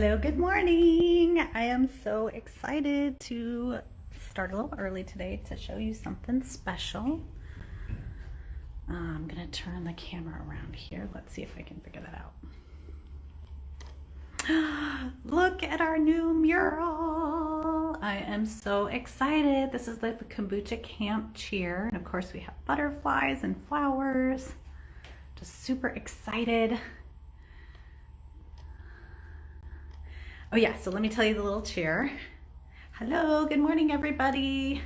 Hello, good morning. I am so excited to start a little early today to show you something special. I'm gonna turn the camera around here. Let's see if I can figure that out. Look at our new mural. I am so excited. This is like the Kombucha Kamp cheer. And of course we have butterflies and flowers. Just super excited. Oh yeah, so let me tell you the little cheer. Hello, good morning everybody.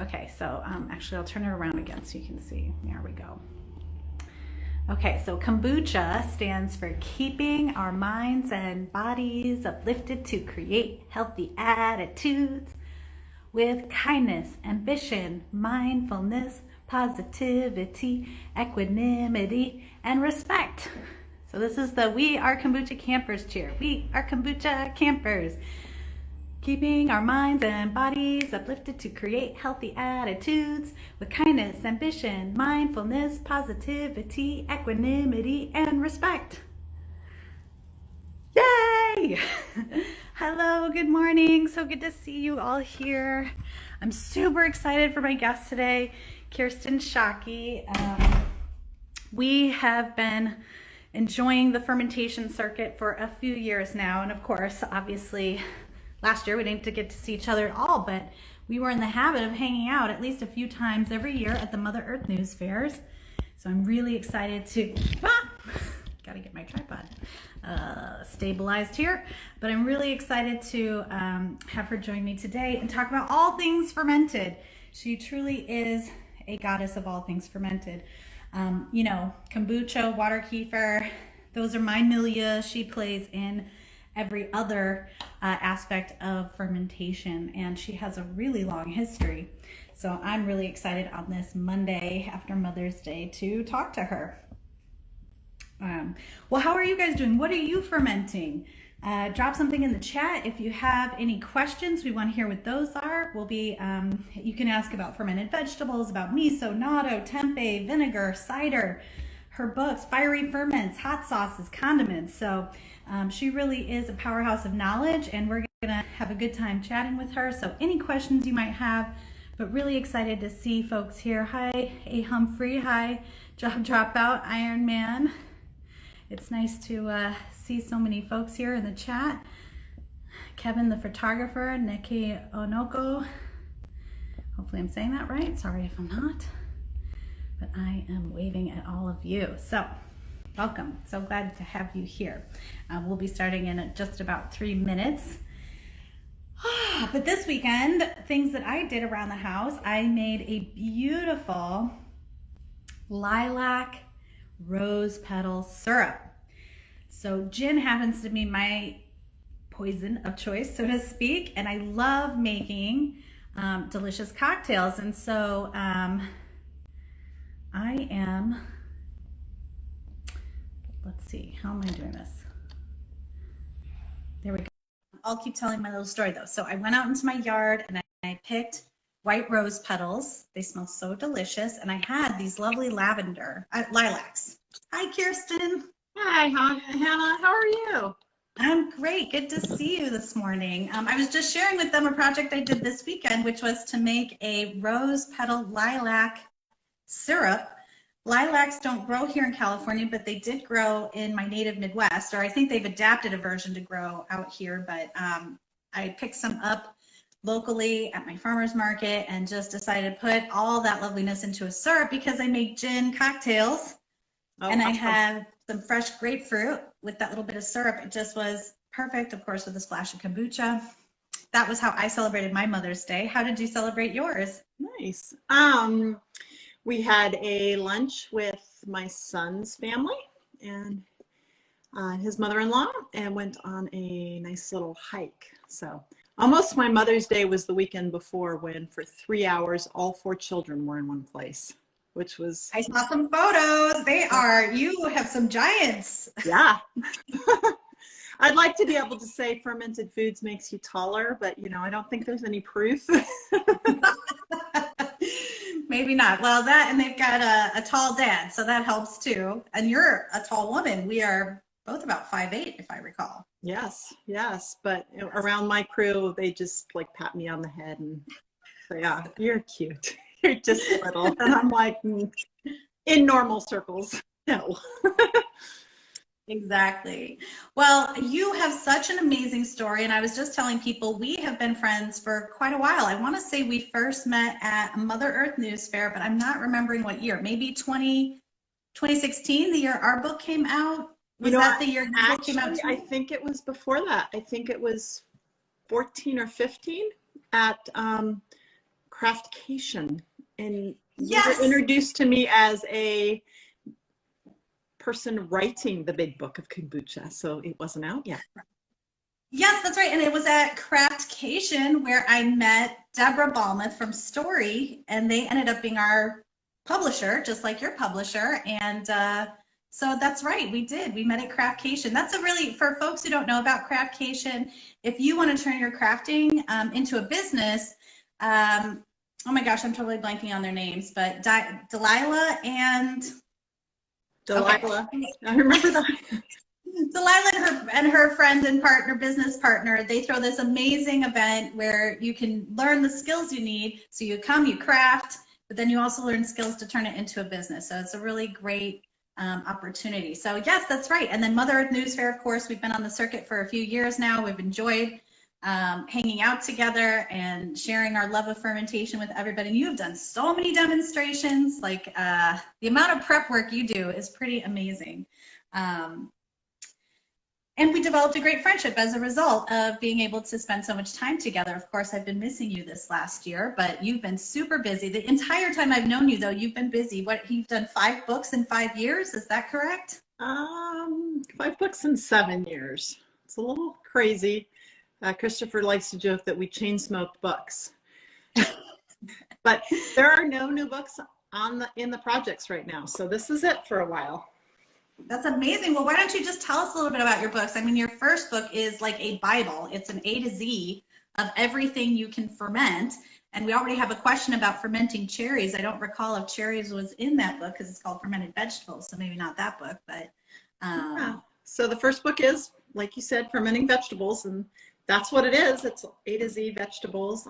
Okay, so actually I'll turn it around again so you can see. There we go. Okay, so Kombucha stands for keeping our minds and bodies uplifted to create healthy attitudes with kindness, ambition, mindfulness, positivity, equanimity, and respect. So this is the We Are Kombucha Campers cheer. We are Kombucha Campers. Keeping our minds and bodies uplifted to create healthy attitudes with kindness, ambition, mindfulness, positivity, equanimity, and respect. Yay! Hello, good morning. So good to see you all here. I'm super excited for my guest today, Kirsten Shockey. We have been enjoying the fermentation circuit for a few years now, and of course, obviously, last year we didn't get to see each other at all, but we were in the habit of hanging out at least a few times every year at the Mother Earth News fairs. So I'm really excited to, gotta get my tripod stabilized here, but I'm really excited to have her join me today and talk about all things fermented. She truly is a goddess of all things fermented. You know, kombucha, water kefir, those are my milieu. She plays in every other aspect of fermentation, and she has a really long history. So I'm really excited on this Monday after Mother's Day to talk to her. Well, how are you guys doing? What are you fermenting? Drop something in the chat if you have any questions. We want to hear what those are. We'll be, you can ask about fermented vegetables, about miso, natto, tempeh, vinegar, cider, her books, fiery ferments, hot sauces, condiments. So she really is a powerhouse of knowledge, and we're gonna have a good time chatting with her. So any questions you might have, but really excited to see folks here. Hi, A. Humphrey. Hi, Job Dropout, Iron Man. It's nice to see so many folks here in the chat. Kevin the photographer, Neki Onoko. Hopefully I'm saying that right. Sorry if I'm not. But I am waving at all of you. So welcome. So glad to have you here. We'll be starting in just about 3 minutes. But this weekend, things that I did around the house, I made a beautiful lilac rose petal syrup. So gin happens to be my poison of choice, so to speak, and I love making delicious cocktails. And so I am, let's see, how am I doing this? There we go. I'll keep telling my little story though. So I went out into my yard and I picked white rose petals. They smell so delicious. And I had these lovely lavender, lilacs. Hi, Kirsten. Hi, Hannah. How are you? I'm great. Good to see you this morning. I was just sharing with them a project I did this weekend, which was to make a rose petal lilac syrup. Lilacs don't grow here in California, but they did grow in my native Midwest, or I think they've adapted a version to grow out here. But I picked some up locally at my farmer's market and just decided to put all that loveliness into a syrup because I make gin cocktails. Oh, and I have some fresh grapefruit with that little bit of syrup. It just was perfect, of course, with a splash of kombucha. That was how I celebrated my Mother's Day. How did you celebrate yours? Nice. We had a lunch with my son's family and his mother-in-law, and went on a nice little hike. So almost my Mother's Day was the weekend before, when for 3 hours all 4 children were in one place, which was... I saw some photos. You have some giants. Yeah. I'd like to be able to say fermented foods makes you taller, but you know, I don't think there's any proof. Maybe not. Well, that, and they've got a tall dad, so that helps too. And you're a tall woman. We are both about 5'8", if I recall. Yes, yes. But around my crew, they just like pat me on the head and say, yeah, you're cute. You're just little. And I'm like, in normal circles, no. Exactly. Well, you have such an amazing story. And I was just telling people we have been friends for quite a while. I want to say we first met at Mother Earth News Fair, but I'm not remembering what year. Maybe 2016, the year our book came out. Was that the year your book came out too? I think it was before that. I think it was 14 or 15 at Craftcation. And you were introduced to me as a person writing the big book of kombucha, so it wasn't out yet. Yes, that's right. And it was at Craftcation where I met Deborah Balmuth from Story, and they ended up being our publisher, just like your publisher. And so that's right, we did. We met at Craftcation. That's a really, for folks who don't know about Craftcation, if you want to turn your crafting into a business, oh my gosh, I'm totally blanking on their names, but Delilah and... Delilah. Okay. I remember that. Delilah and her friend and partner, business partner, they throw this amazing event where you can learn the skills you need. So you come, you craft, but then you also learn skills to turn it into a business. So it's a really great opportunity. So yes, that's right. And then Mother Earth News Fair, of course, we've been on the circuit for a few years now. We've enjoyed hanging out together and sharing our love of fermentation with everybody. And you have done so many demonstrations. Like the amount of prep work you do is pretty amazing. And we developed a great friendship as a result of being able to spend so much time together. Of course, I've been missing you this last year, but you've been super busy. The entire time I've known you, though, you've been busy. You've done 5 books in 5 years, is that correct? 5 books in 7 years. It's a little crazy. Christopher likes to joke that we chain smoked books. But there are no new books in the projects right now. So this is it for a while. That's amazing. Well, why don't you just tell us a little bit about your books? I mean, your first book is like a Bible. It's an A to Z of everything you can ferment. And we already have a question about fermenting cherries. I don't recall if cherries was in that book because it's called Fermented Vegetables. So maybe not that book, but. Yeah. So the first book is, like you said, Fermenting Vegetables. And that's what it is. It's A to Z vegetables.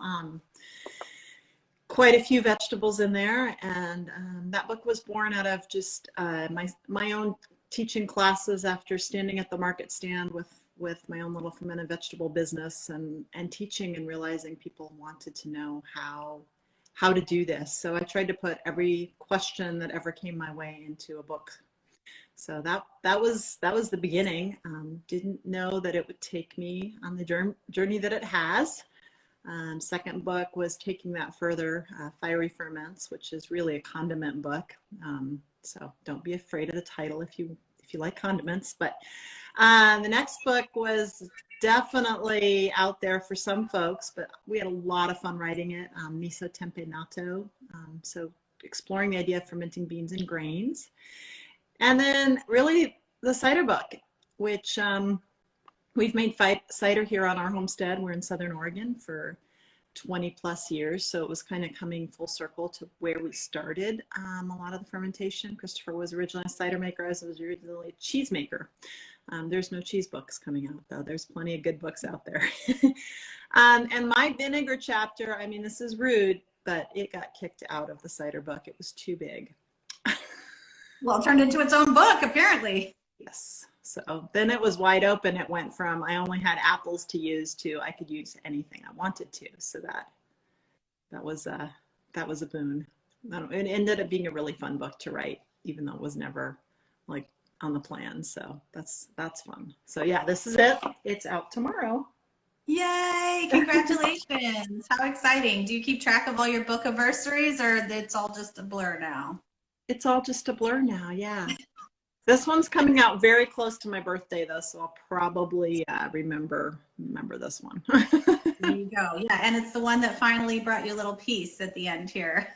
Quite a few vegetables in there. And that book was born out of just my own teaching classes after standing at the market stand with my own little fermented vegetable business and teaching and realizing people wanted to know how to do this. So I tried to put every question that ever came my way into a book. So that was the beginning. Didn't know that it would take me on the journey that it has. Second book was taking that further, Fiery Ferments, which is really a condiment book. So don't be afraid of the title if you like condiments. But the next book was definitely out there for some folks, but we had a lot of fun writing it. Miso Tempeh Natto. So exploring the idea of fermenting beans and grains. And then really the cider book, which we've made cider here on our homestead. We're in Southern Oregon for 20 plus years. So it was kind of coming full circle to where we started a lot of the fermentation. Christopher was originally a cider maker. I was originally a cheese maker. There's no cheese books coming out though. There's plenty of good books out there. And my vinegar chapter, I mean, this is rude, but it got kicked out of the cider book. It was too big. Well, it turned into its own book, apparently. Yes. So then it was wide open. It went from I only had apples to use to I could use anything I wanted to. So that was a boon. It ended up being a really fun book to write, even though it was never like on the plan. So that's fun. So yeah, this is it. It's out tomorrow. Yay! Congratulations! How exciting! Do you keep track of all your book anniversaries, or it's all just a blur now? It's all just a blur now. Yeah. This one's coming out very close to my birthday, though, so I'll probably remember this one. There you go. Yeah, and it's the one that finally brought you a little peace at the end here.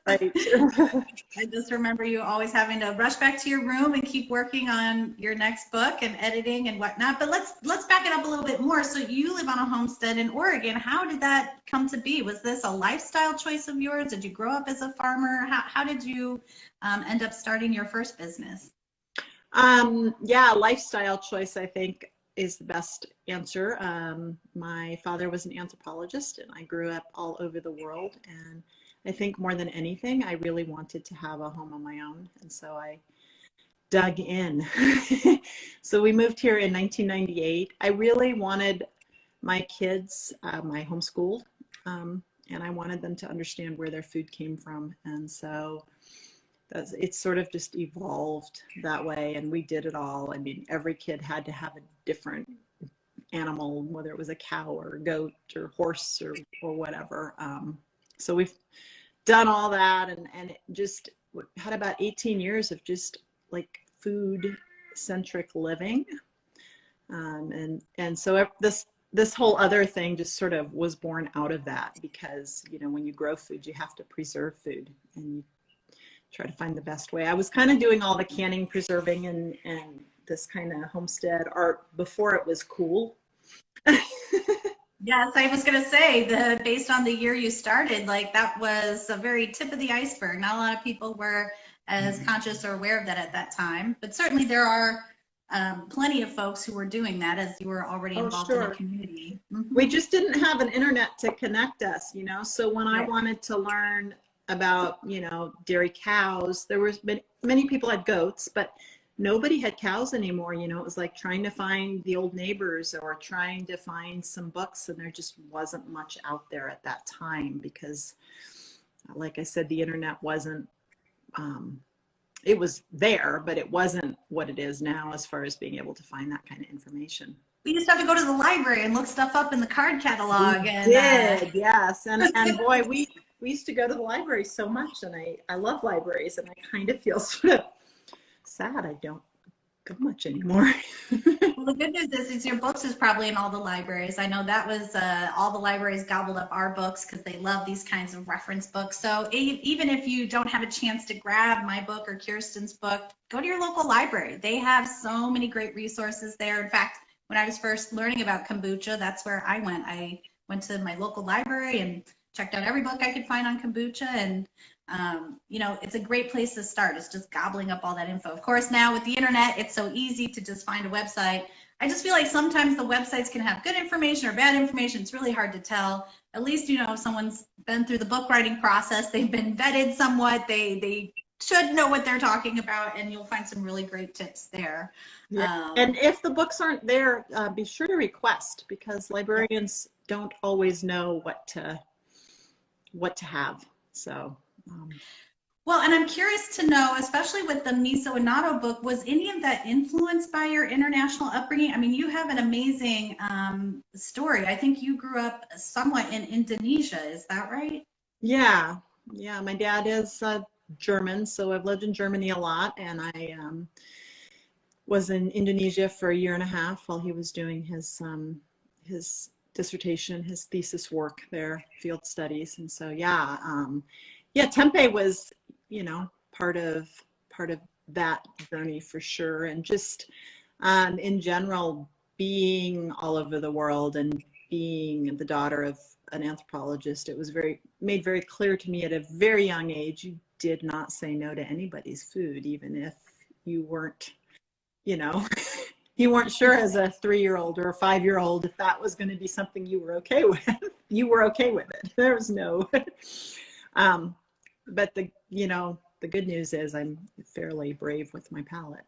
Right. I just remember you always having to rush back to your room and keep working on your next book and editing and whatnot. But let's back it up a little bit more. So you live on a homestead in Oregon. How did that come to be? Was this a lifestyle choice of yours? Did you grow up as a farmer? How did you end up starting your first business? Yeah, lifestyle choice, I think, is the best answer. My father was an anthropologist, and I grew up all over the world. And I think more than anything, I really wanted to have a home on my own. And so I dug in. So we moved here in 1998. I really wanted my kids, I homeschooled, and I wanted them to understand where their food came from. And so it's sort of just evolved that way, and we did it all. I mean, every kid had to have a different animal, whether it was a cow or a goat or horse or whatever. So we've done all that, and it just had about 18 years of just like food centric living. And so this whole other thing just sort of was born out of that, because, you know, when you grow food, you have to preserve food, and you try to find the best way. I was kind of doing all the canning, preserving, and this kind of homestead art before it was cool. Yes, I was going to say, based on the year you started, like that was a very tip of the iceberg. Not a lot of people were as conscious or aware of that at that time, but certainly there are plenty of folks who were doing that, as you were already involved in the community. Mm-hmm. We just didn't have an internet to connect us, you know. So when I wanted to learn about, you know, dairy cows, there was many people had goats, but nobody had cows anymore. You know, it was like trying to find the old neighbors or trying to find some books, and there just wasn't much out there at that time, because like I said, the internet wasn't it was there, but it wasn't what it is now as far as being able to find that kind of information. We used to have to go to the library and look stuff up in the card catalog. Yes. And boy, we used to go to the library so much, and I love libraries, and I kind of feel sort of sad I don't go much anymore. Well, the good news is your books is probably in all the libraries. I know that was all the libraries gobbled up our books because they love these kinds of reference books. So even if you don't have a chance to grab my book or Kirsten's book, go to your local library. They have so many great resources there. In fact, when I was first learning about kombucha, that's where I went. I went to my local library and checked out every book I could find on kombucha, and you know, it's a great place to start. It's just gobbling up all that info. Of course, now with the internet, it's so easy to just find a website. I just feel like sometimes the websites can have good information or bad information. It's really hard to tell. At least, you know, if someone's been through the book writing process, they've been vetted somewhat, they should know what they're talking about, and you'll find some really great tips there. Yeah. And if the books aren't there, be sure to request, because librarians don't always know what to have. So well, and I'm curious to know, especially with the miso and natto book, was any of that influenced by your international upbringing? I mean, you have an amazing story. I think you grew up somewhat in Indonesia. Is that right? Yeah. My dad is German, so I've lived in Germany a lot, and I was in Indonesia for a year and a half while he was doing his dissertation, his thesis work there, field studies. And so tempeh was, you know, part of that journey for sure. And just in general, being all over the world and being the daughter of an anthropologist, it was made very clear to me at a very young age, you did not say no to anybody's food, even if you weren't, you know, you weren't sure as a 3-year-old or a 5-year-old if that was going to be something you were okay with. You were okay with it. There was no but the good news is I'm fairly brave with my palate.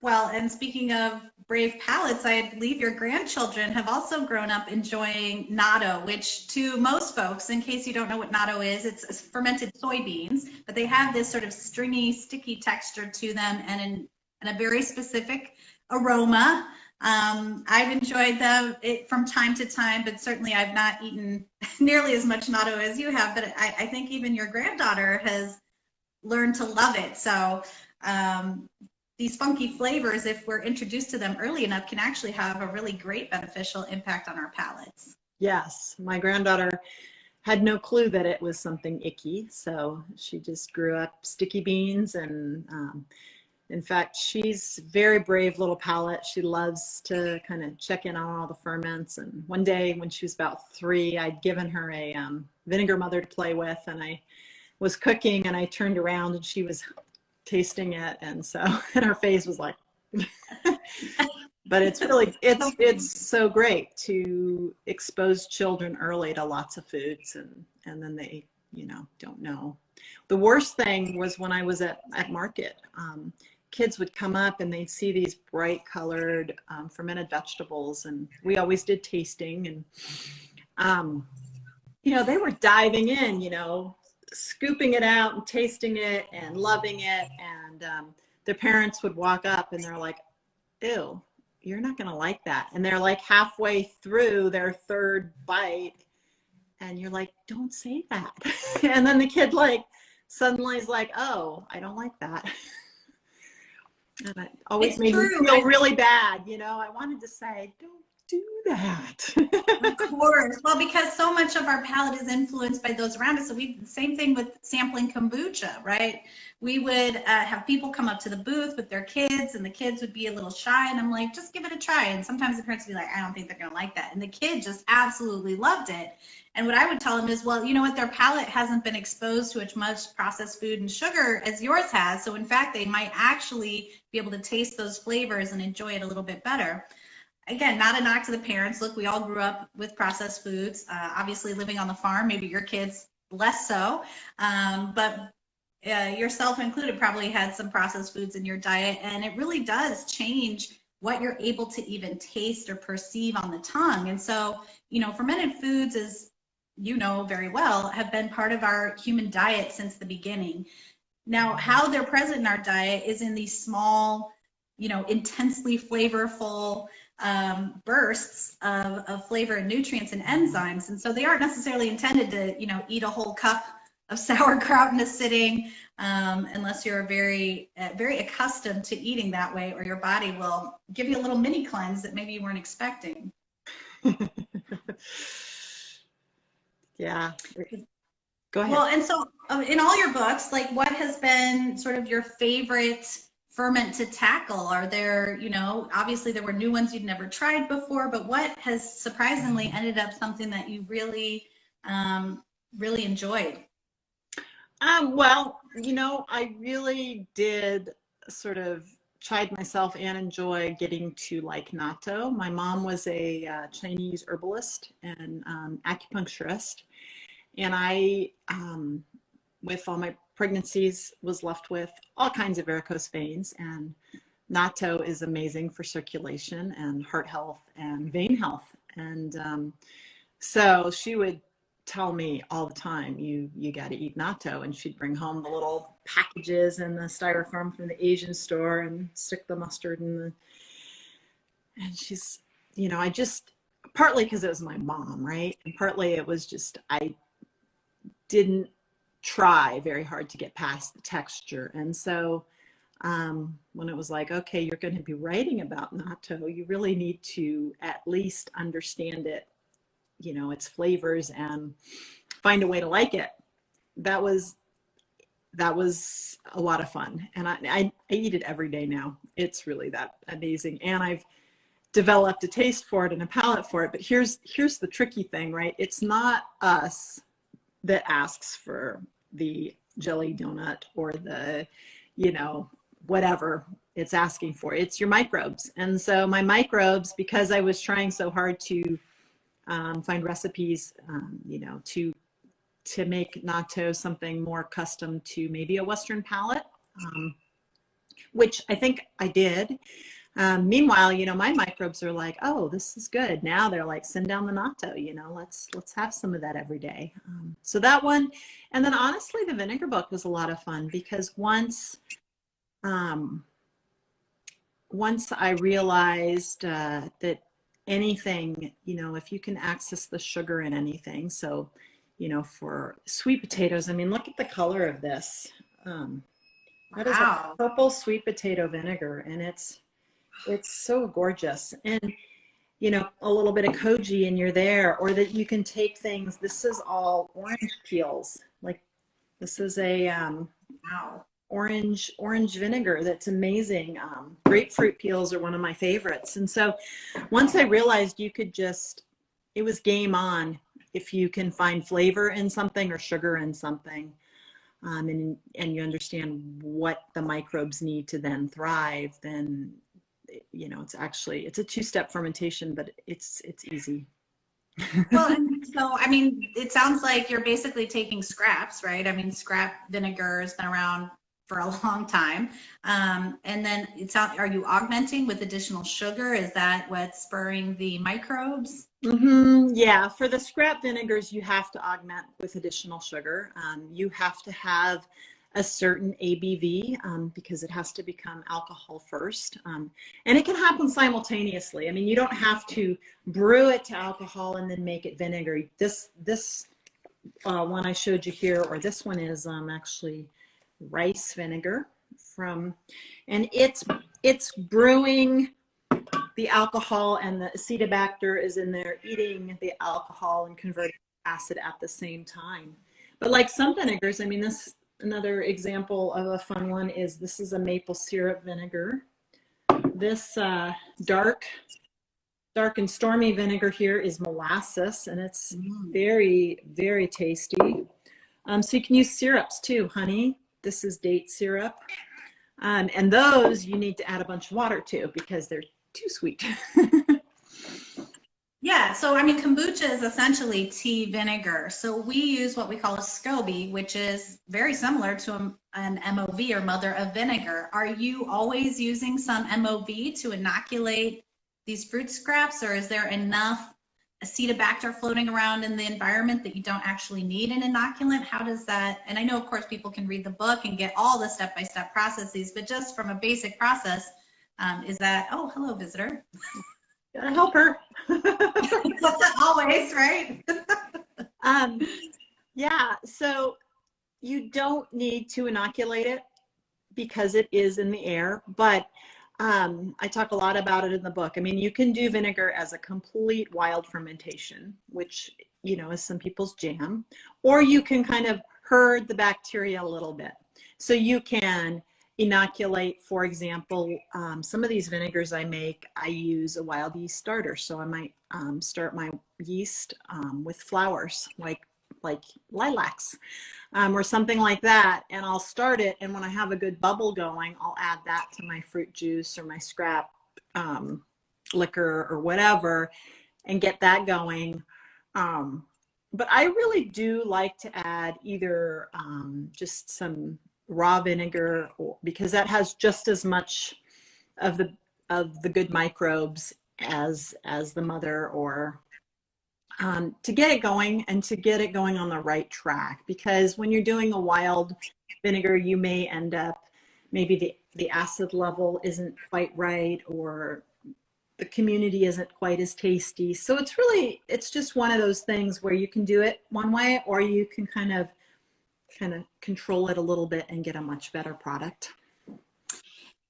Well, and speaking of brave palates, I believe your grandchildren have also grown up enjoying natto, which to most folks, in case you don't know what natto is, it's fermented soybeans, but they have this sort of stringy, sticky texture to them, and a very specific aroma. I've enjoyed it from time to time, but certainly I've not eaten nearly as much natto as you have, but I think even your granddaughter has learned to love it. So these funky flavors, if we're introduced to them early enough, can actually have a really great beneficial impact on our palates. Yes, my granddaughter had no clue that it was something icky, so she just grew up sticky beans, and in fact, she's very brave little palate. She loves to kind of check in on all the ferments. And one day when she was about 3, I'd given her a vinegar mother to play with, and I was cooking, and I turned around and she was tasting it. And so, and her face was like, but it's really, it's so great to expose children early to lots of foods, and then they, don't know. The worst thing was when I was at market, kids would come up and they'd see these bright colored fermented vegetables, and we always did tasting, and they were diving in, scooping it out and tasting it and loving it, and their parents would walk up and they're like, ew, you're not gonna like that. And they're like halfway through their third bite, and you're like, don't say that. And then the kid like suddenly is like, oh, I don't like that. And it always made me feel really bad. I wanted to say, don't do that. Of course. Well, because so much of our palate is influenced by those around us. So same thing with sampling kombucha, right? We would have people come up to the booth with their kids, and the kids would be a little shy, and I'm like, just give it a try. And sometimes the parents would be like, I don't think they're going to like that. And the kid just absolutely loved it. And what I would tell them is, well, you know what, their palate hasn't been exposed to as much processed food and sugar as yours has. So in fact, they might actually be able to taste those flavors and enjoy it a little bit better. Again, not a knock to the parents. Look, we all grew up with processed foods, obviously living on the farm, maybe your kids less so, but yourself included probably had some processed foods in your diet, and it really does change what you're able to even taste or perceive on the tongue. And so, fermented foods, as you know very well, have been part of our human diet since the beginning. Now, how they're present in our diet is in these small, intensely flavorful bursts of flavor and nutrients and enzymes. And so they aren't necessarily intended to, eat a whole cup of sauerkraut in a sitting, unless you're very accustomed to eating that way, or your body will give you a little mini cleanse that maybe you weren't expecting. Yeah. Go ahead. Well, and so in all your books, like, what has been sort of your favorite ferment to tackle? Are there, obviously there were new ones you'd never tried before, but what has surprisingly ended up something that you really, really enjoyed? Well, I really did sort of chide myself and enjoy getting to like natto. My mom was a Chinese herbalist and acupuncturist, and I, with all my pregnancies, was left with all kinds of varicose veins, and natto is amazing for circulation and heart health and vein health. And so she would tell me all the time, you got to eat natto, and she'd bring home the little packages and the styrofoam from the Asian store and stick the mustard in the, and she's, I just, partly because it was my mom, right, and partly it was just I didn't try very hard to get past the texture. And so when it was like, okay, you're going to be writing about natto, you really need to at least understand it, its flavors, and find a way to like it. That was a lot of fun, and I eat it every day now. It's really that amazing, and I've developed a taste for it and a palate for it. But here's the tricky thing, right? It's not us that asks for the jelly donut or the, whatever it's asking for. It's your microbes. And so my microbes, because I was trying so hard to find recipes, to make natto something more custom to maybe a Western palate, which I think I did. Meanwhile, my microbes are like, oh, this is good. Now they're like, send down the natto, let's have some of that every day. So that one, and then honestly, the vinegar book was a lot of fun, because once I realized that anything, if you can access the sugar in anything, so, for sweet potatoes, I mean, look at the color of this. That is a purple sweet potato vinegar, and it's so gorgeous. And a little bit of koji and you're there. Or that you can take things, this is all orange peels, like this is a orange vinegar that's amazing. Grapefruit peels are one of my favorites. And so once I realized you could just, it was game on if you can find flavor in something or sugar in something. and you understand what the microbes need to then thrive, then, you know, it's a two-step fermentation, but it's easy. Well, and so, I mean, it sounds like you're basically taking scraps, right? I mean, scrap vinegar has been around for a long time. And then are you augmenting with additional sugar? Is that what's spurring the microbes? Yeah, for the scrap vinegars, you have to augment with additional sugar. You have to have a certain ABV because it has to become alcohol first. And it can happen simultaneously. I mean, you don't have to brew it to alcohol and then make it vinegar. This one I showed you here, or this one is actually rice vinegar and it's brewing the alcohol, and the Acetobacter is in there eating the alcohol and converting acid at the same time. But like some vinegars, I mean, another example of a fun one this is a maple syrup vinegar. This dark and stormy vinegar here is molasses, and it's very, very tasty. So you can use syrups too, honey. This is date syrup. And those you need to add a bunch of water to because they're too sweet. Yeah, so I mean, kombucha is essentially tea vinegar. So we use what we call a SCOBY, which is very similar to an MOV, or mother of vinegar. Are you always using some MOV to inoculate these fruit scraps, or is there enough Acetobacter floating around in the environment that you don't actually need an inoculant? How does that, and I know of course people can read the book and get all the step-by-step processes, but just from a basic process, is that, oh, hello visitor. Gotta help her. Always, right? Yeah, so you don't need to inoculate it because it is in the air, but I talk a lot about it in the book. I mean, you can do vinegar as a complete wild fermentation, which, you know, is some people's jam, or you can kind of herd the bacteria a little bit. So you can inoculate, for example, some of these vinegars I make, I use a wild yeast starter. So I might start my yeast with flowers like lilacs or something like that, and I'll start it, and when I have a good bubble going, I'll add that to my fruit juice or my scrap liquor or whatever and get that going. But I really do like to add either just some raw vinegar, because that has just as much of the good microbes as the mother, or to get it going and to get it going on the right track. Because when you're doing a wild vinegar, you may end up, maybe the acid level isn't quite right, or the community isn't quite as tasty. So it's just one of those things where you can do it one way, or you can kind of control it a little bit and get a much better product.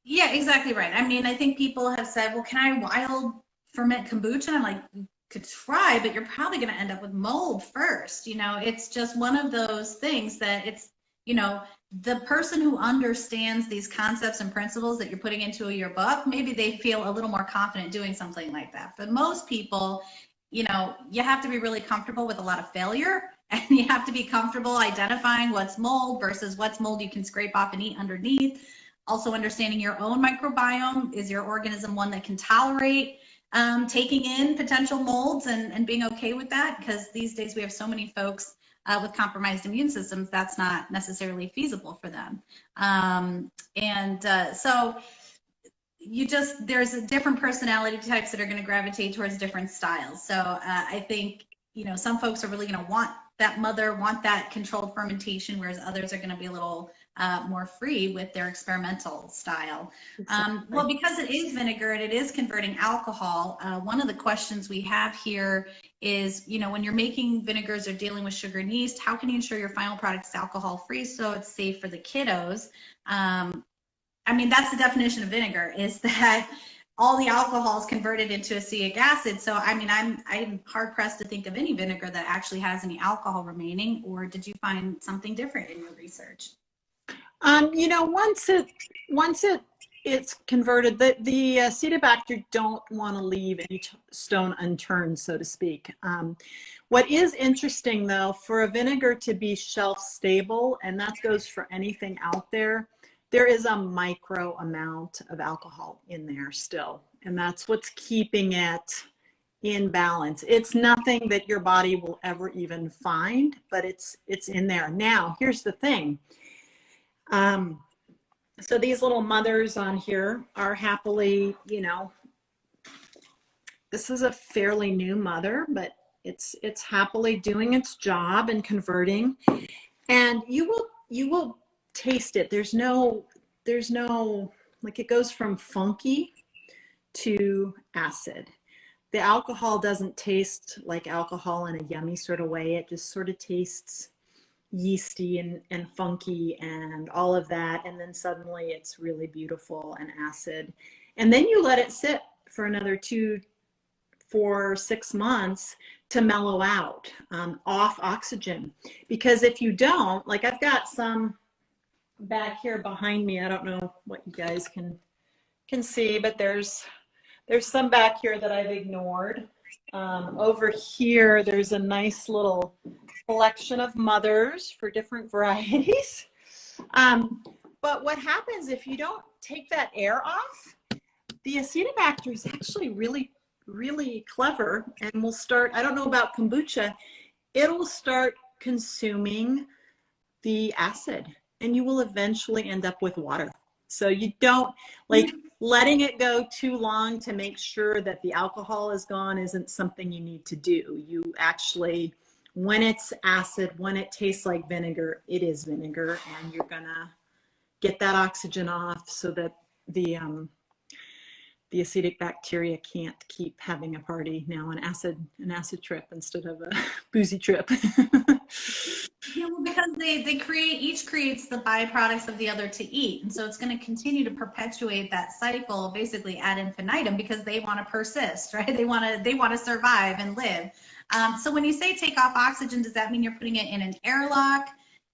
Yeah, exactly right. I mean, I think people have said, well, can I wild ferment kombucha? I'm like, you could try, but you're probably going to end up with mold first. You know, it's just one of those things that it's, you know, the person who understands these concepts and principles that you're putting into your book, maybe they feel a little more confident doing something like that. For most people, you know, you have to be really comfortable with a lot of failure, and you have to be comfortable identifying what's mold versus what's mold you can scrape off and eat underneath. Also understanding your own microbiome. Is your organism one that can tolerate taking in potential molds and being okay with that? Because these days we have so many folks with compromised immune systems, that's not necessarily feasible for them. So there's a different personality types that are going to gravitate towards different styles. So I think, you know, some folks are really going to want that controlled fermentation, whereas others are going to be a little more free with their experimental style. Well, because it is vinegar and it is converting alcohol, one of the questions we have here is, you know, when you're making vinegars or dealing with sugar and yeast, how can you ensure your final product is alcohol free so it's safe for the kiddos? I mean, that's the definition of vinegar, is that all the alcohol is converted into acetic acid. So, I mean, I'm hard pressed to think of any vinegar that actually has any alcohol remaining. Or did you find something different in your research? You know, once it it's converted. The Acetobacter don't want to leave any stone unturned, so to speak. What is interesting, though, for a vinegar to be shelf stable, and that goes for anything out there, there is a micro amount of alcohol in there still, and that's what's keeping it in balance. It's nothing that your body will ever even find, but it's in there. Now, here's the thing. So these little mothers on here are happily, you know, this is a fairly new mother, but it's happily doing its job and converting. And you will taste it. There's no, like, it goes from funky to acid. The alcohol doesn't taste like alcohol in a yummy sort of way. It just sort of tastes yeasty and funky and all of that. And then suddenly it's really beautiful and acid. And then you let it sit for another 2, 4, 6 months to mellow out, off oxygen. Because if you don't, like, I've got some back here behind me. I don't know what you guys can see, but there's some back here that I've ignored. Over here, there's a nice little collection of mothers for different varieties. But what happens if you don't take that air off, the Acetobacter is actually really, really clever and will start, I don't know about kombucha, it'll start consuming the acid and you will eventually end up with water. So you don't, like, letting it go too long to make sure that the alcohol is gone isn't something you need to do. You actually, when it's acid, when it tastes like vinegar, it is vinegar, and you're gonna get that oxygen off so that the acidic bacteria can't keep having a party. Now an acid trip instead of a boozy trip. Yeah, well, because each creates the byproducts of the other to eat. And so it's going to continue to perpetuate that cycle basically ad infinitum because they want to persist, right? They want to survive and live. So when you say take off oxygen, does that mean you're putting it in an airlock?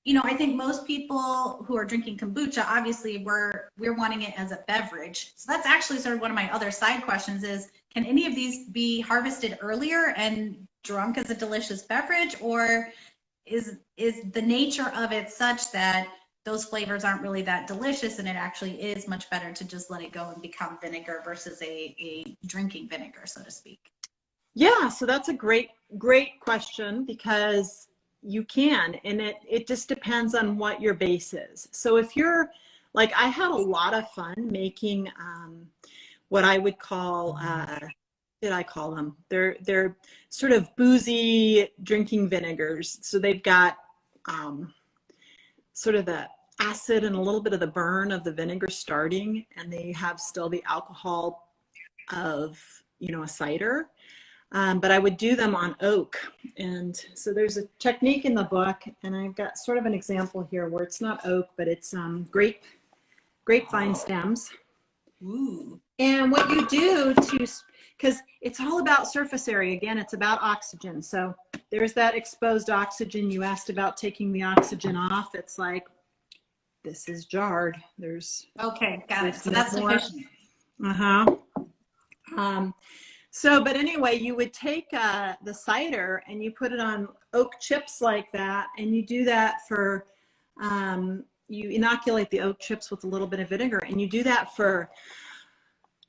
You know, I think most people who are drinking kombucha, obviously we're wanting it as a beverage. So that's actually sort of one of my other side questions is, can any of these be harvested earlier and drunk as a delicious beverage, or is the nature of it such that those flavors aren't really that delicious and it actually is much better to just let it go and become vinegar versus a drinking vinegar, so to speak? Yeah, so that's a great question, because you can, and it just depends on what your base is. So if you're, like, I had a lot of fun making what I would call, I call them? They're sort of boozy drinking vinegars. So they've got sort of the acid and a little bit of the burn of the vinegar starting, and they have still the alcohol of, you know, a cider. But I would do them on oak. And so there's a technique in the book, and I've got sort of an example here where it's not oak, but it's grapevine stems. Ooh. And what you do because it's all about surface area. Again, it's about oxygen. So there's that exposed oxygen. You asked about taking the oxygen off. It's like, this is jarred. Okay, got it. So that's sufficient. So, but anyway, you would take the cider and you put it on oak chips like that, and you do that for, you inoculate the oak chips with a little bit of vinegar, and you do that for,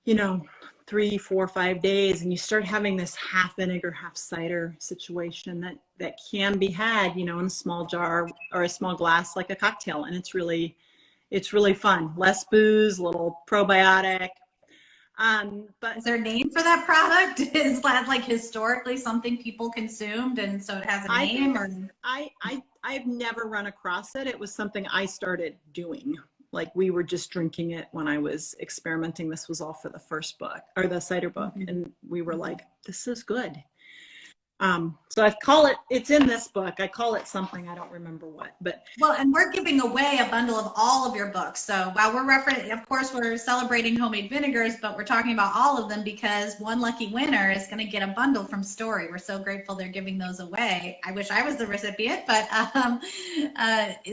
you know, 3, 4, 5 days, and you start having this half vinegar, half cider situation that can be had, you know, in a small jar or a small glass like a cocktail, and it's really fun. Less booze, a little probiotic. But is there a name for that product? Is that like historically something people consumed and so it has a name? Or I've never run across it. It was something I started doing. Like, we were just drinking it when I was experimenting. This was all for the first book, or the cider book. And we were like, this is good. So I call it, it's in this book. I call it something, I don't remember what, but. Well, and we're giving away a bundle of all of your books. So while we're referencing, of course, we're celebrating Homemade Vinegars, but we're talking about all of them because one lucky winner is going to get a bundle from Story. We're so grateful they're giving those away. I wish I was the recipient, but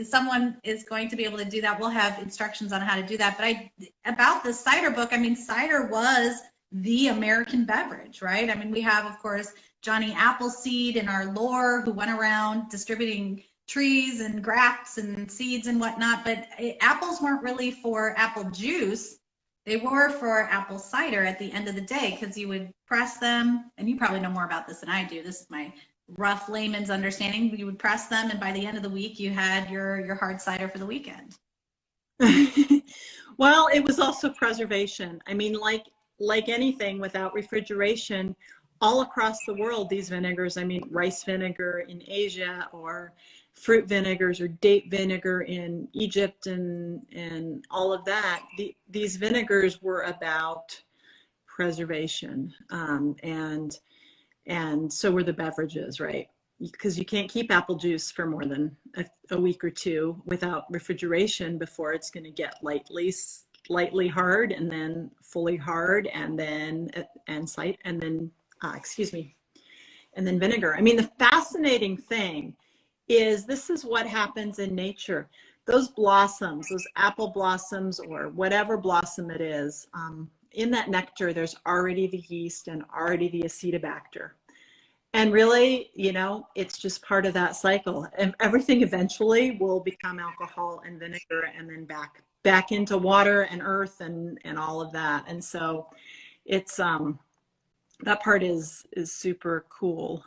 someone is going to be able to do that. We'll have instructions on how to do that. But about the cider book, I mean, cider was the American beverage, right? I mean, we have, of course, Johnny Appleseed in our lore, who went around distributing trees and grafts and seeds and whatnot, but apples weren't really for apple juice. They were for apple cider at the end of the day, because you would press them, and you probably know more about this than I do. This is my rough layman's understanding. You would press them, and by the end of the week, you had your hard cider for the weekend. Well, it was also preservation. I mean, like anything, without refrigeration, all across the world, these vinegars, I mean, rice vinegar in Asia, or fruit vinegars, or date vinegar in Egypt, and all of that, these vinegars were about preservation. And so were the beverages, right? Because you can't keep apple juice for more than a week or two without refrigeration before it's going to get lightly hard, and then fully hard, and then vinegar. I mean, the fascinating thing is, this is what happens in nature. Those blossoms, those apple blossoms, or whatever blossom it is, in that nectar, there's already the yeast and already the acetobacter. And really, you know, it's just part of that cycle. And everything eventually will become alcohol and vinegar, and then back into water and earth and all of that. And so it's that part is super cool.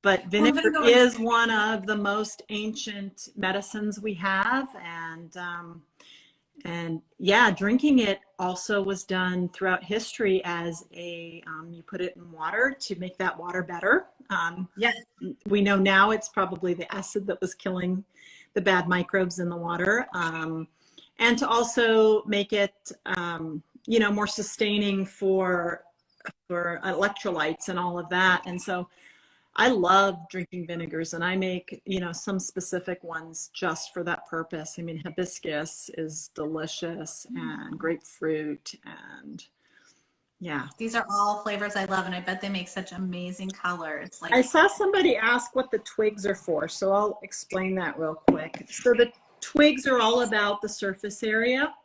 But vinegar is one of the most ancient medicines we have, and yeah, drinking it also was done throughout history as you put it in water to make that water better. Yes, we know now it's probably the acid that was killing the bad microbes in the water, and to also make it more sustaining for electrolytes and all of that. And so I love drinking vinegars, and I make, some specific ones just for that purpose. I mean, hibiscus is delicious, and grapefruit, and yeah. These are all flavors I love, and I bet they make such amazing colors. I saw somebody ask what the twigs are for, so I'll explain that real quick. So the twigs are all about the surface area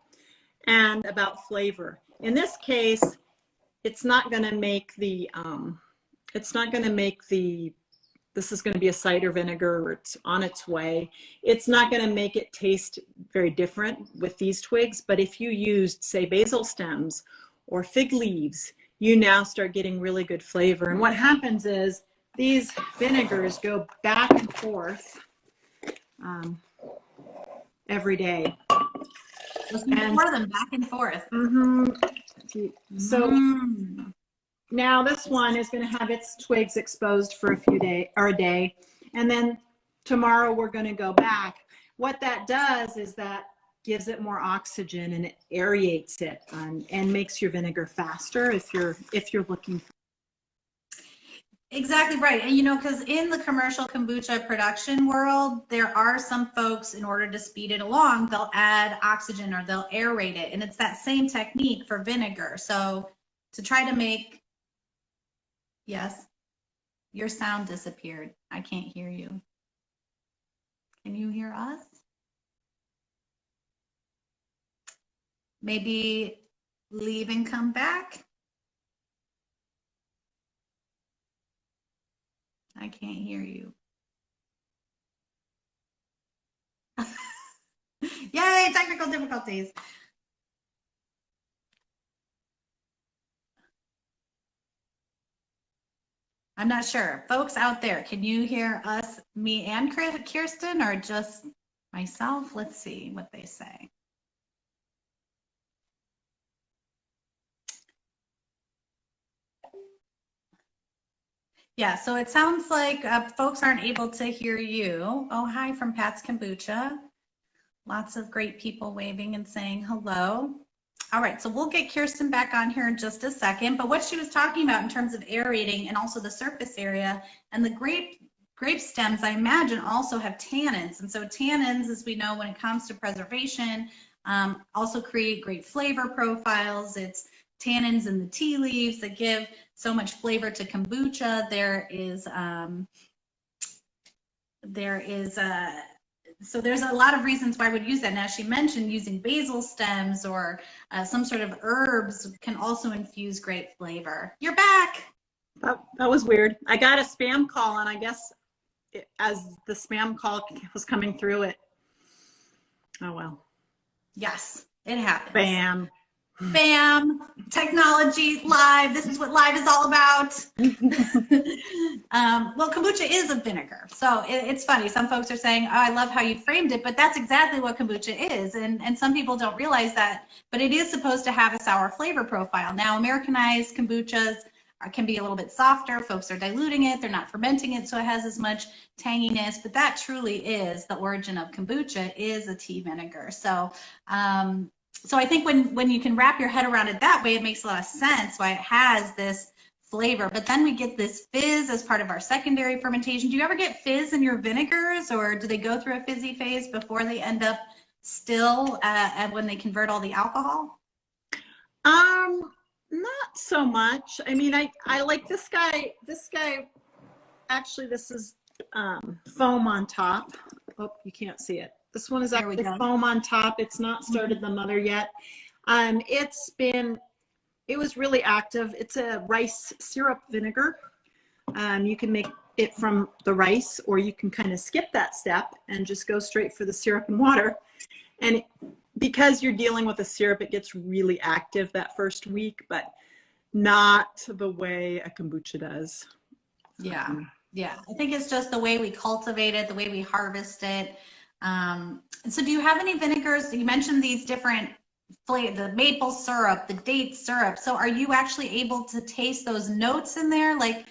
and about flavor. In this case, it's not going to make this is going to be a cider vinegar, it's on its way. It's not going to make it taste very different with these twigs, but if you used, say, basil stems or fig leaves, you now start getting really good flavor. And what happens is these vinegars go back and forth every day. And pour them back and forth. So now this one is going to have its twigs exposed for a day, and then tomorrow we're going to go back. What that does is that gives it more oxygen, and it aerates it, and makes your vinegar faster if you're looking for. Exactly right. And because in the commercial kombucha production world, there are some folks, in order to speed it along, they'll add oxygen or they'll aerate it. And it's that same technique for vinegar. So to try to make, yes, your sound disappeared. I can't hear you. Can you hear us? Maybe leave and come back. I can't hear you. Yay, technical difficulties. I'm not sure. Folks out there, can you hear us, me and Kirsten, or just myself? Let's see what they say. Yeah, so it sounds like folks aren't able to hear you. Oh, hi from Pat's Kombucha. Lots of great people waving and saying hello. All right, so we'll get Kirsten back on here in just a second. But what she was talking about in terms of aerating and also the surface area and the grape stems, I imagine, also have tannins. And so tannins, as we know, when it comes to preservation, also create great flavor profiles. It's tannins in the tea leaves that give so much flavor to kombucha. So there's a lot of reasons why I would use that. Now, she mentioned using basil stems or some sort of herbs can also infuse great flavor. You're back. That was weird. I got a spam call, and I guess as the spam call was coming through it. Oh, well. Yes, it happens. Bam. Bam, technology, live. This is what live is all about. Well, kombucha is a vinegar. So it's funny. Some folks are saying, oh, I love how you framed it, but that's exactly what kombucha is. And some people don't realize that, but it is supposed to have a sour flavor profile. Now, Americanized kombuchas can be a little bit softer. Folks are diluting it. They're not fermenting it, so it has as much tanginess, but that truly is the origin of kombucha, is a tea vinegar. So, so I think when you can wrap your head around it that way, it makes a lot of sense why it has this flavor. But then we get this fizz as part of our secondary fermentation. Do you ever get fizz in your vinegars, or do they go through a fizzy phase before they end up still when they convert all the alcohol? Not so much. I mean, I like this guy. This guy, actually, this is foam on top. Oh, you can't see it. This one is actually foam on top. It's not started the mother yet. It was really active. It's a rice syrup vinegar. You can make it from the rice, or you can kind of skip that step and just go straight for the syrup and water. And because you're dealing with a syrup, it gets really active that first week, but not the way a kombucha does. Yeah. Yeah. I think it's just the way we cultivate it, the way we harvest it. And so do you have any vinegars? You mentioned these different flavors, the maple syrup, the date syrup. So are you actually able to taste those notes in there? Like,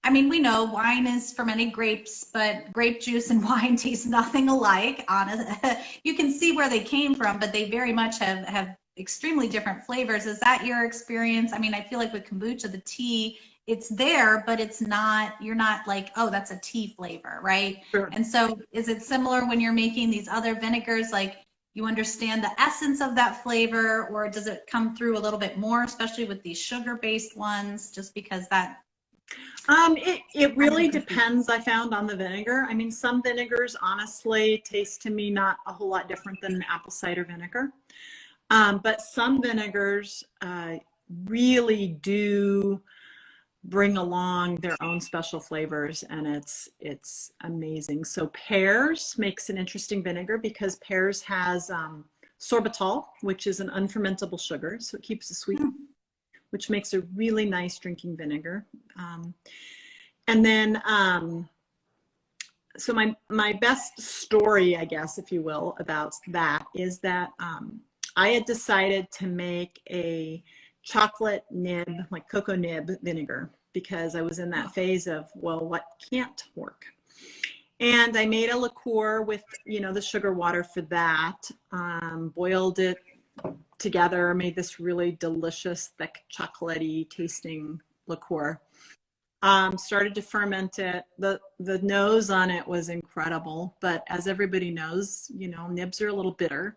I mean, we know wine is fermented grapes, but grape juice and wine taste nothing alike. You can see where they came from, but they very much have extremely different flavors. Is that your experience? I mean, I feel like with kombucha, the tea, it's there, but it's not, you're not like, oh, that's a tea flavor, right? Sure. And so is it similar when you're making these other vinegars, like you understand the essence of that flavor, or does it come through a little bit more, especially with these sugar-based ones, just because that? It really depends, I found, on the vinegar. I mean, some vinegars honestly taste to me not a whole lot different than apple cider vinegar. But some vinegars really do bring along their own special flavors, and it's amazing. So pears makes an interesting vinegar because pears has sorbitol, which is an unfermentable sugar, so it keeps it sweet, which makes a really nice drinking vinegar. And then, so my best story, I guess, if you will, about that is that I had decided to make a chocolate nib, like cocoa nib vinegar, because I was in that phase of, well, what can't work? And I made a liqueur with, the sugar water for that, boiled it together, made this really delicious, thick, chocolatey tasting liqueur. Started to ferment it. The nose on it was incredible, but as everybody knows, nibs are a little bitter.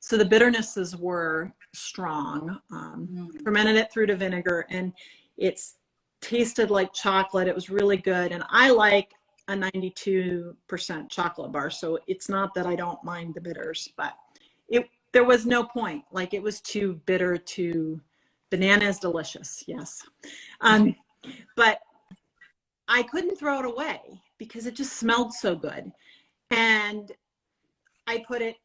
So the bitternesses were strong. Fermented it through to vinegar, and it's tasted like chocolate. It was really good. And I like a 92% chocolate bar. So it's not that I don't mind the bitters, but there was no point. Like, it was too bitter to, banana is delicious. Yes. But I couldn't throw it away because it just smelled so good. And I put it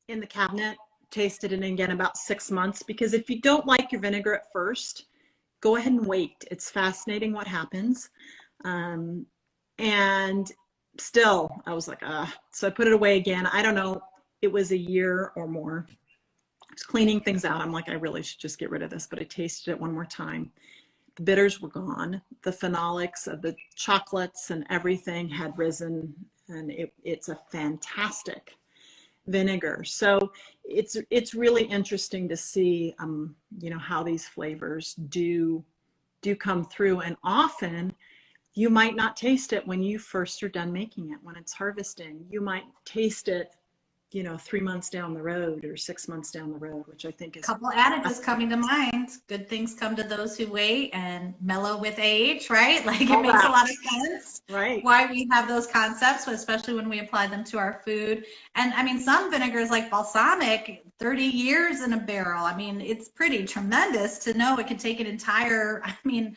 in the cabinet, tasted it again about 6 months, because if you don't like your vinegar at first, go ahead and wait. It's fascinating what happens. And still, I was like, so I put it away again. I don't know, it was a year or more. I was cleaning things out. I'm like, I really should just get rid of this, but I tasted it one more time. The bitters were gone. The phenolics of the chocolates and everything had risen, and it's a fantastic vinegar. So it's really interesting to see, you know, how these flavors do come through. And often you might not taste it when you first are done making it. When it's harvesting, you might taste it, you know, 3 months down the road or 6 months down the road, which I think is couple adages coming to mind. Good things come to those who wait, and mellow with age, right? Like it makes a lot of sense. Right. Why we have those concepts, especially when we apply them to our food. And I mean, some vinegars like balsamic, 30 years in a barrel. I mean, it's pretty tremendous to know it can take an entire, I mean,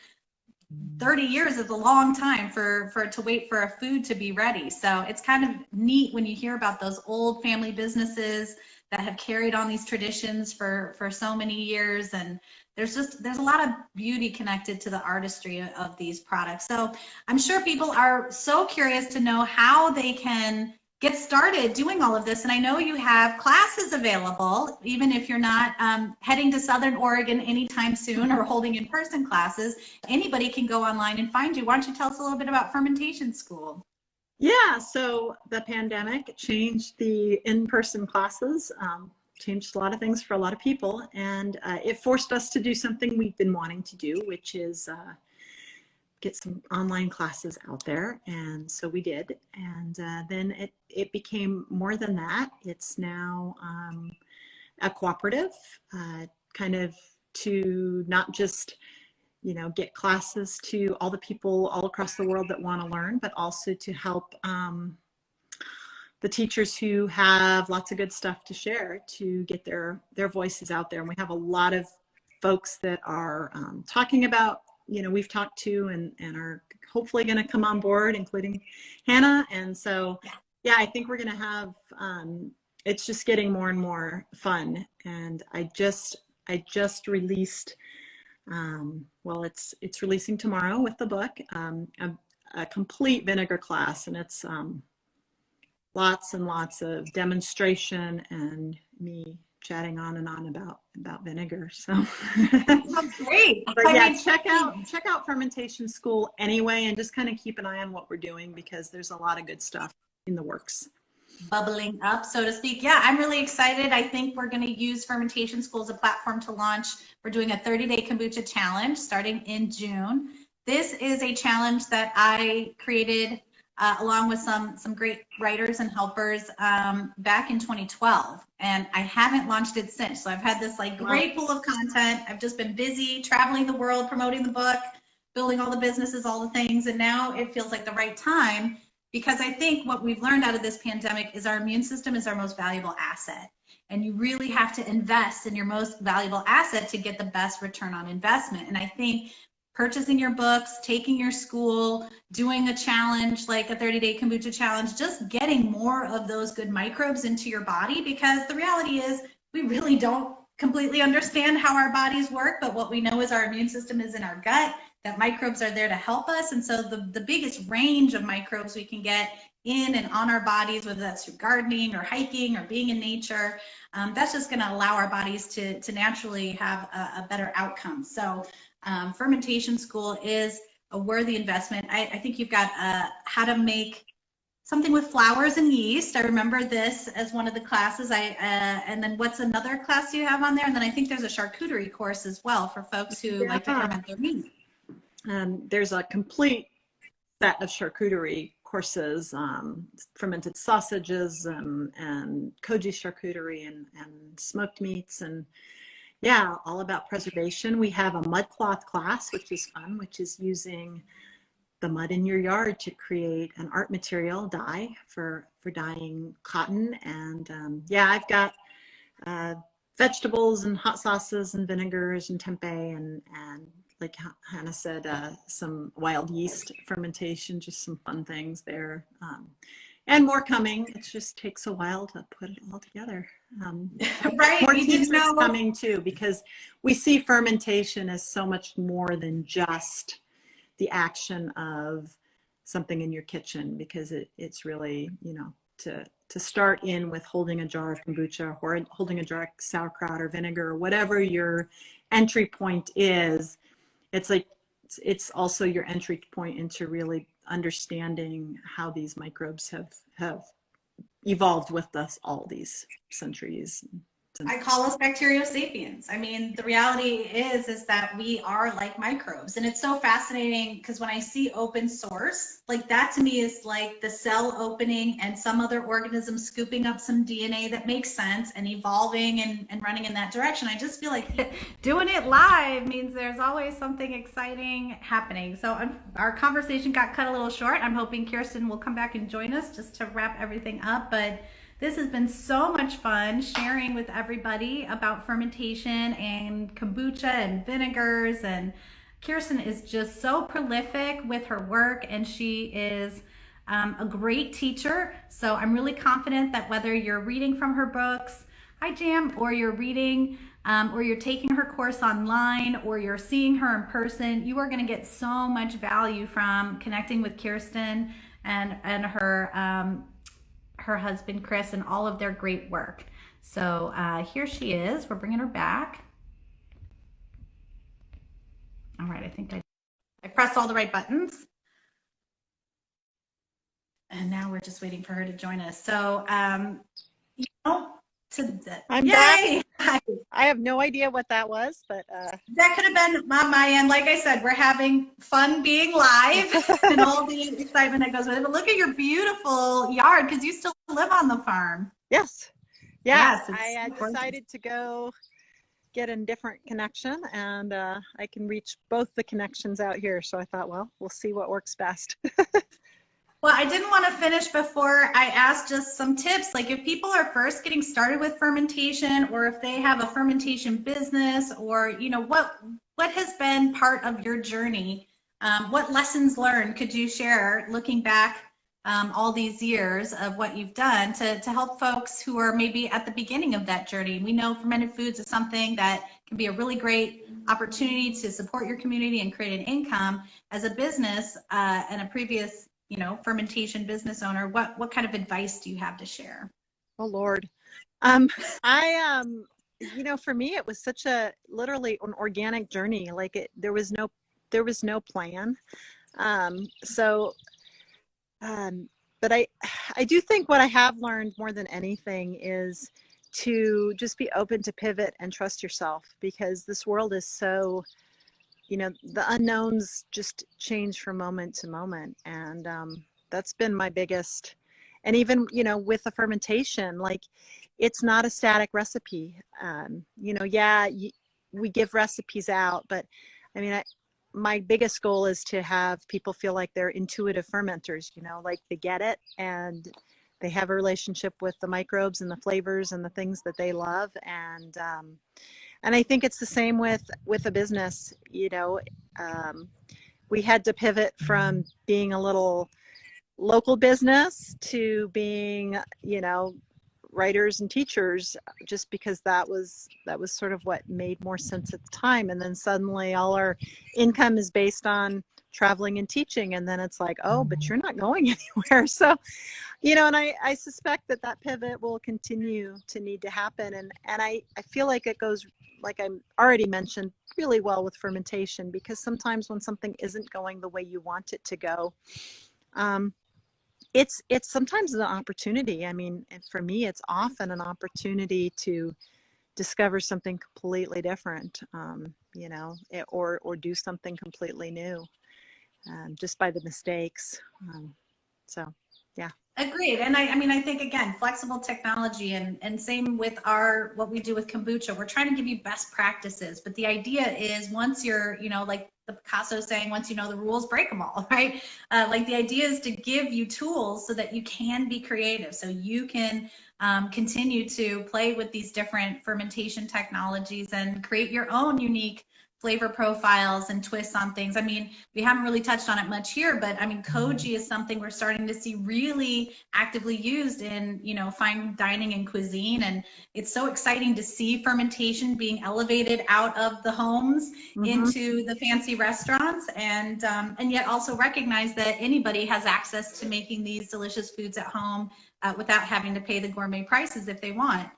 30 years is a long time for it to wait for a food to be ready. So it's kind of neat when you hear about those old family businesses that have carried on these traditions for so many years. And there's a lot of beauty connected to the artistry of these products. So I'm sure people are so curious to know how they can get started doing all of this. And I know you have classes available, even if you're not heading to Southern Oregon anytime soon or holding in-person classes. Anybody can go online and find you. Why don't you tell us a little bit about Fermentation School? Yeah, so the pandemic changed the in-person classes, changed a lot of things for a lot of people, and it forced us to do something we've been wanting to do, which is get some online classes out there. And so we did. And then it became more than that. It's now a cooperative, kind of to not just, you know, get classes to all the people all across the world that want to learn, but also to help the teachers who have lots of good stuff to share, to get their voices out there. And we have a lot of folks that are talking about, you know, we've talked to and are hopefully going to come on board, including Hannah. And so, yeah, I think we're going to have, it's just getting more and more fun. And I just released, well, it's releasing tomorrow with the book, a complete vinegar class. And it's lots and lots of demonstration and me chatting on and on about vinegar. So That's great. But yeah, check out Fermentation School anyway, and just kind of keep an eye on what we're doing, because there's a lot of good stuff in the works. Bubbling up, so to speak. Yeah, I'm really excited. I think we're going to use Fermentation School as a platform to launch. We're doing a 30-day kombucha challenge starting in June. This is a challenge that I created along with some great writers and helpers back in 2012, and I haven't launched it since. So I've had this like great pool of content. I've just been busy traveling the world, promoting the book, building all the businesses, all the things, and now it feels like the right time, because I think what we've learned out of this pandemic is our immune system is our most valuable asset, and you really have to invest in your most valuable asset to get the best return on investment. And I think purchasing your books, taking your school, doing a challenge like a 30-day kombucha challenge, just getting more of those good microbes into your body, because the reality is we really don't completely understand how our bodies work, but what we know is our immune system is in our gut, that microbes are there to help us. And so the biggest range of microbes we can get in and on our bodies, whether that's through gardening or hiking or being in nature, that's just going to allow our bodies to naturally have a better outcome. So Fermentation School is a worthy investment. I think you've got how to make something with flowers and yeast. I remember this as one of the classes. And then what's another class you have on there? And then I think there's a charcuterie course as well for folks who like to ferment their meat. There's a complete set of charcuterie courses, fermented sausages and koji charcuterie and smoked meats, and yeah, all about preservation. We have a mud cloth class, which is fun, which is using the mud in your yard to create an art material dye for dyeing cotton. And yeah, I've got vegetables and hot sauces and vinegars and tempeh and like Hannah said, some wild yeast fermentation, just some fun things there. And more coming. It just takes a while to put it all together. Right. More teachers coming too, because we see fermentation as so much more than just the action of something in your kitchen, because it's really, you know, to start in with holding a jar of kombucha or holding a jar of sauerkraut or vinegar or whatever your entry point is. It's like, it's also your entry point into really understanding how these microbes have evolved with us all these centuries. I call us bacteriosapiens. I mean, the reality is that we are like microbes. And it's so fascinating because when I see open source, like that to me is like the cell opening and some other organism scooping up some DNA that makes sense and evolving and running in that direction. I just feel like doing it live means there's always something exciting happening. So our conversation got cut a little short. I'm hoping Kirsten will come back and join us just to wrap everything up. But this has been so much fun sharing with everybody about fermentation and kombucha and vinegars. And Kirsten is just so prolific with her work, and she is a great teacher. So I'm really confident that whether you're reading from her books, Hi Jam, or you're reading or you're taking her course online, or you're seeing her in person, you are going to get so much value from connecting with Kirsten and her husband Chris and all of their great work. So here she is. We're bringing her back. All right, I think I pressed all the right buttons. And now we're just waiting for her to join us. So, I'm back. I have no idea what that was, but that could have been on my end. Like I said, we're having fun being live and all the excitement that goes with it. But look at your beautiful yard, because you still live on the farm. Yes. Yeah. Yes, I decided to go get a different connection, and I can reach both the connections out here. So I thought, well, we'll see what works best. Well, I didn't want to finish before I asked just some tips. Like if people are first getting started with fermentation, or if they have a fermentation business, or, you know, what has been part of your journey? What lessons learned could you share looking back all these years of what you've done to help folks who are maybe at the beginning of that journey? We know fermented foods is something that can be a really great opportunity to support your community and create an income. As a business and a previous fermentation business owner, what kind of advice do you have to share? Oh Lord. For me, it was such a literally an organic journey. Like there was no plan. But I do think what I have learned more than anything is to just be open to pivot and trust yourself, because this world is so, the unknowns just change from moment to moment. And that's been my biggest, and even, with the fermentation, like it's not a static recipe. We give recipes out, but I mean, my biggest goal is to have people feel like they're intuitive fermenters, like they get it and they have a relationship with the microbes and the flavors and the things that they love. And I think it's the same with a business. We had to pivot from being a little local business to being, writers and teachers, just because that was sort of what made more sense at the time. And then suddenly all our income is based on traveling and teaching. And then it's like, oh, but you're not going anywhere. So, and I suspect that pivot will continue to need to happen. And I feel like it goes, like I already mentioned, really well with fermentation, because sometimes when something isn't going the way you want it to go, it's sometimes an opportunity. I mean, and for me, it's often an opportunity to discover something completely different, or do something completely new, just by the mistakes. So, yeah. Agreed. And I think, again, flexible technology and same with what we do with kombucha, we're trying to give you best practices. But the idea is once you're, like the Picasso saying, once you know the rules, break them all, right? Like the idea is to give you tools so that you can be creative, so you can continue to play with these different fermentation technologies and create your own unique flavor profiles and twists on things. I mean, we haven't really touched on it much here, but I mean, koji is something we're starting to see really actively used in, fine dining and cuisine. And it's so exciting to see fermentation being elevated out of the homes into the fancy restaurants, and yet also recognize that anybody has access to making these delicious foods at home without having to pay the gourmet prices if they want.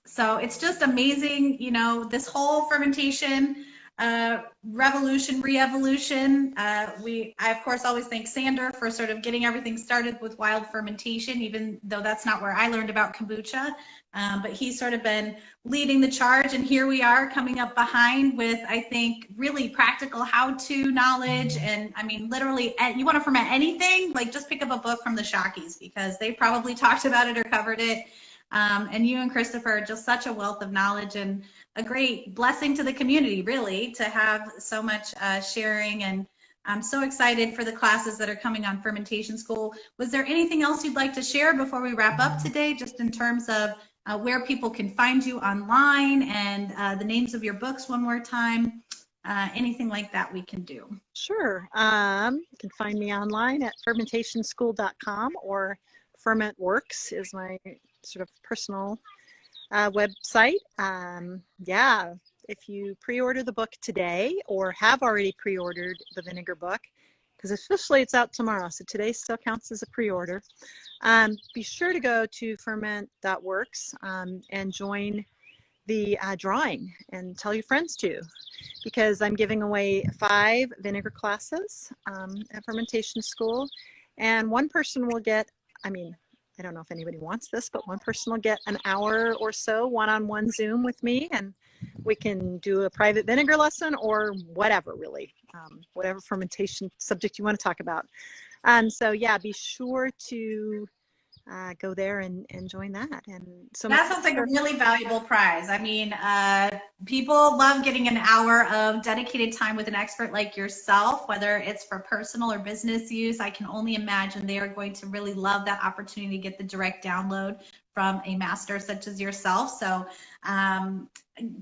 So it's just amazing, this whole fermentation revolution, re-evolution. I of course always thank Sander for sort of getting everything started with wild fermentation, even though that's not where I learned about kombucha. But he's sort of been leading the charge, and here we are coming up behind with, I think, really practical how-to knowledge. And I mean, literally, you want to ferment anything, like just pick up a book from the Shockeys, because they probably talked about it or covered it. And you and Christopher are just such a wealth of knowledge and a great blessing to the community, really, to have so much sharing. And I'm so excited for the classes that are coming on Fermentation School. Was there anything else you'd like to share before we wrap up today, just in terms of where people can find you online and the names of your books one more time? Anything like that we can do? Sure. You can find me online at fermentationschool.com, or Ferment Works is my sort of personal website. Yeah, if you pre-order the book today or have already pre-ordered the vinegar book, because officially it's out tomorrow, so today still counts as a pre-order, be sure to go to ferment.works and join the drawing, and tell your friends too, because I'm giving away 5 vinegar classes at Fermentation School, and one person will get, I don't know if anybody wants this, but one person will get an hour or so one-on-one Zoom with me, and we can do a private vinegar lesson or whatever, really, whatever fermentation subject you want to talk about. So yeah, be sure to go there and join that. And so that sounds like a really valuable prize. I mean, people love getting an hour of dedicated time with an expert like yourself, whether it's for personal or business use. I can only imagine they are going to really love that opportunity to get the direct download from a master such as yourself. So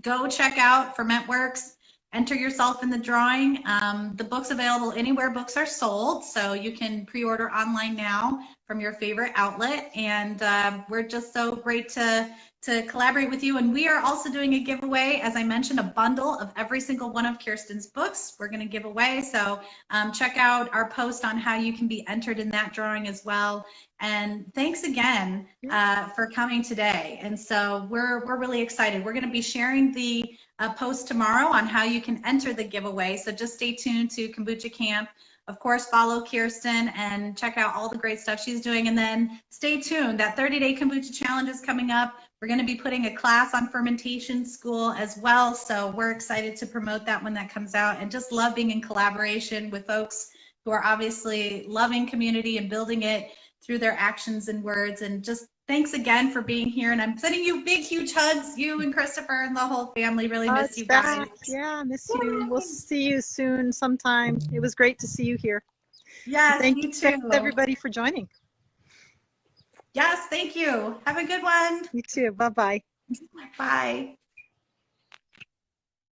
go check out Ferment Works. Enter yourself in the drawing. The book's available anywhere books are sold, so you can pre-order online now from your favorite outlet. And we're just so great to collaborate with you. And we are also doing a giveaway, as I mentioned, a bundle of every single one of Kirsten's books we're going to give away. So check out our post on how you can be entered in that drawing as well. And thanks again for coming today. And so we're really excited. We're going to be sharing the post tomorrow on how you can enter the giveaway. So just stay tuned to Kombucha Kamp. Of course, follow Kirsten and check out all the great stuff she's doing. And then stay tuned. That 30-day Kombucha challenge is coming up. We're going to be putting a class on Fermentation School as well. So we're excited to promote that when that comes out, and just love being in collaboration with folks who are obviously loving community and building it through their actions and words. And just thanks again for being here. And I'm sending you big, huge hugs, you and Christopher and the whole family. Really miss you guys. Yeah, miss you. We'll see you soon sometime. It was great to see you here. Yes, thank you to everybody for joining. Yes, thank you. Have a good one. You too. Bye-bye. Bye.